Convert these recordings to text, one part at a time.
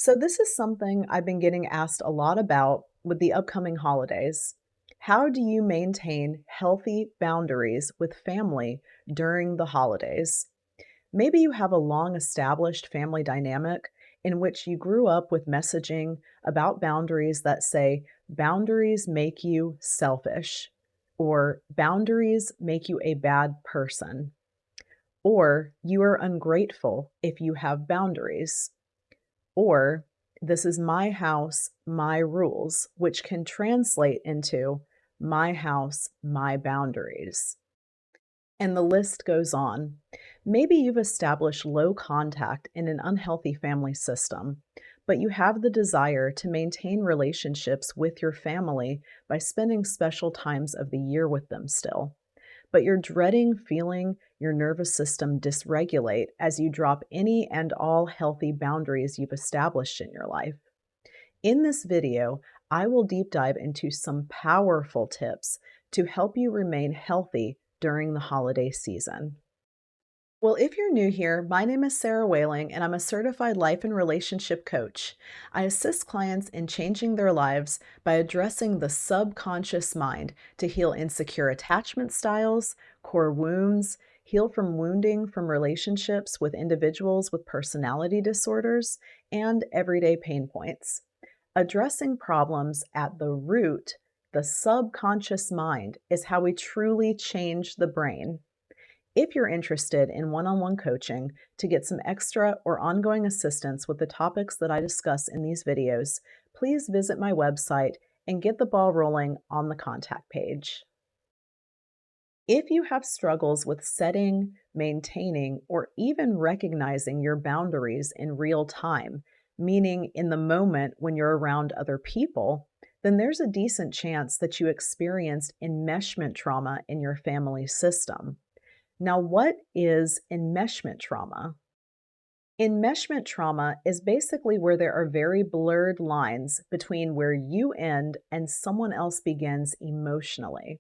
So, this is something I've been getting asked a lot about with the upcoming holidays. How do you maintain healthy boundaries with family during the holidays? Maybe you have a long established family dynamic in which you grew up with messaging about boundaries that say, boundaries make you selfish, or boundaries make you a bad person, or you are ungrateful if you have boundaries. Or, this is my house, my rules, which can translate into my house, my boundaries. And the list goes on. Maybe you've established low contact in an unhealthy family system, but you have the desire to maintain relationships with your family by spending special times of the year with them still. But you're dreading feeling your nervous system dysregulate as you drop any and all healthy boundaries you've established in your life. In this video, I will deep dive into some powerful tips to help you remain healthy during the holiday season. Well, if you're new here, my name is Sarah Whaling, and I'm a certified life and relationship coach. I assist clients in changing their lives by addressing the subconscious mind to heal insecure attachment styles, core wounds, heal from wounding from relationships with individuals with personality disorders, and everyday pain points. Addressing problems at the root, the subconscious mind, is how we truly change the brain. If you're interested in one on one coaching to get some extra or ongoing assistance with the topics that I discuss in these videos, please visit my website and get the ball rolling on the contact page. If you have struggles with setting, maintaining, or even recognizing your boundaries in real time, meaning in the moment when you're around other people, then there's a decent chance that you experienced enmeshment trauma in your family system. Now, what is enmeshment trauma? Enmeshment trauma is basically where there are very blurred lines between where you end and someone else begins emotionally.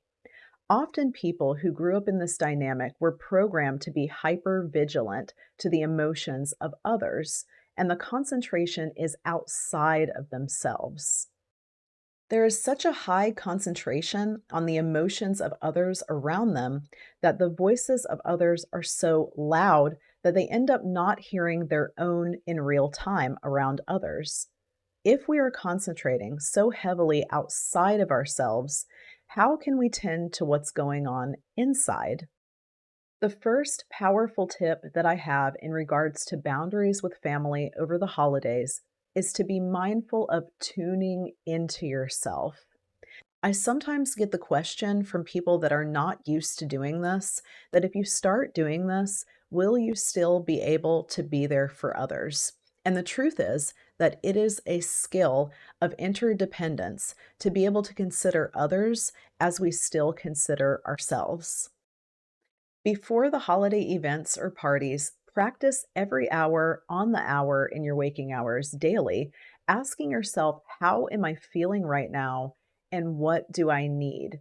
Often, people who grew up in this dynamic were programmed to be hyper vigilant to the emotions of others, and the concentration is outside of themselves. There is such a high concentration on the emotions of others around them that the voices of others are so loud that they end up not hearing their own in real time around others. If we are concentrating so heavily outside of ourselves, how can we tend to what's going on inside? The first powerful tip that I have in regards to boundaries with family over the holidays is to be mindful of tuning into yourself. I sometimes get the question from people that are not used to doing this that if you start doing this, will you still be able to be there for others? And the truth is that it is a skill of interdependence to be able to consider others as we still consider ourselves. Before the holiday events or parties, practice every hour on the hour in your waking hours daily, asking yourself, how am I feeling right now and what do I need?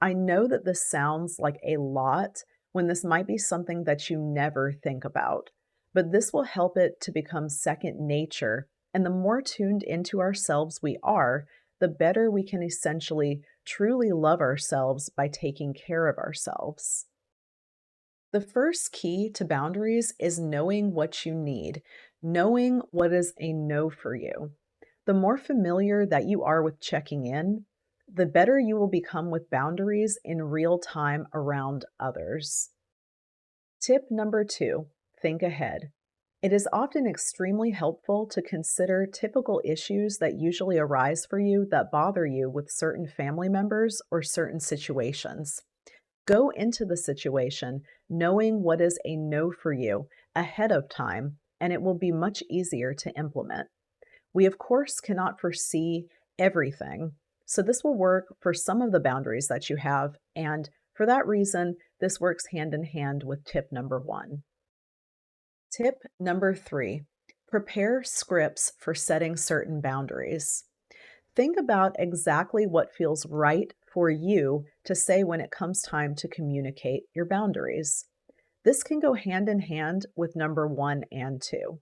I know that this sounds like a lot when this might be something that you never think about, but this will help it to become second nature. And the more tuned into ourselves we are, the better we can essentially truly love ourselves by taking care of ourselves. The first key to boundaries is knowing what you need, knowing what is a no for you. The more familiar that you are with checking in, the better you will become with boundaries in real time around others. Tip number 2, think ahead. It is often extremely helpful to consider typical issues that usually arise for you that bother you with certain family members or certain situations. Go into the situation knowing what is a no for you ahead of time, and it will be much easier to implement. We, of course, cannot foresee everything, so this will work for some of the boundaries that you have, and for that reason, this works hand in hand with tip number 1. Tip number 3, prepare scripts for setting certain boundaries. Think about exactly what feels right for you to say when it comes time to communicate your boundaries. This can go hand in hand with number 1 and 2.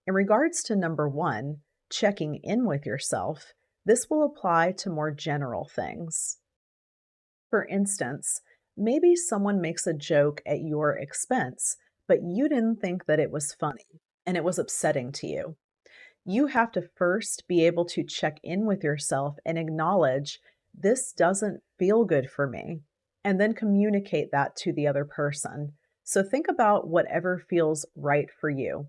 In regards to number 1, checking in with yourself, this will apply to more general things. For instance, maybe someone makes a joke at your expense, but you didn't think that it was funny and it was upsetting to you. You have to first be able to check in with yourself and acknowledge this doesn't feel good for me, and then communicate that to the other person. So think about whatever feels right for you.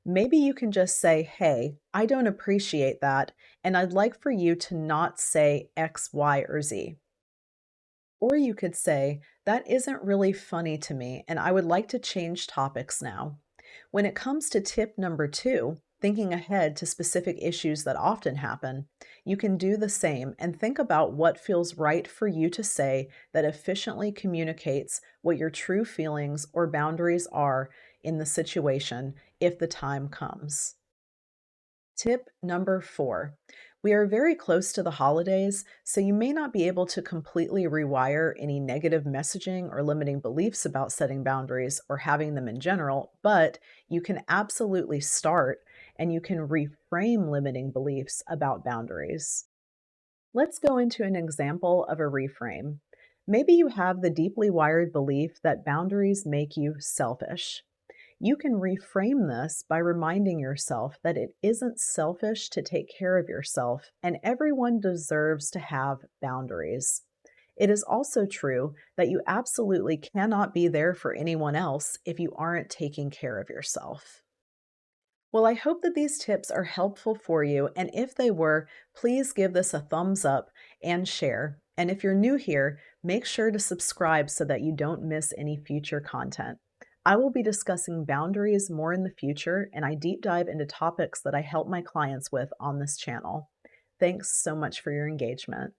Maybe you can just say, hey, I don't appreciate that, and I'd like for you to not say X, Y, or Z. Or you could say, that isn't really funny to me, and I would like to change topics now. When it comes to tip number two, thinking ahead to specific issues that often happen, you can do the same and think about what feels right for you to say that efficiently communicates what your true feelings or boundaries are in the situation if the time comes. Tip number four. We are very close to the holidays, so you may not be able to completely rewire any negative messaging or limiting beliefs about setting boundaries or having them in general, but you can absolutely start and you can reframe limiting beliefs about boundaries. Let's go into an example of a reframe. Maybe you have the deeply wired belief that boundaries make you selfish. You can reframe this by reminding yourself that it isn't selfish to take care of yourself, and everyone deserves to have boundaries. It is also true that you absolutely cannot be there for anyone else if you aren't taking care of yourself. Well, I hope that these tips are helpful for you, and if they were, please give this a thumbs up and share. And if you're new here, make sure to subscribe so that you don't miss any future content. I will be discussing boundaries more in the future, and I deep dive into topics that I help my clients with on this channel. Thanks so much for your engagement.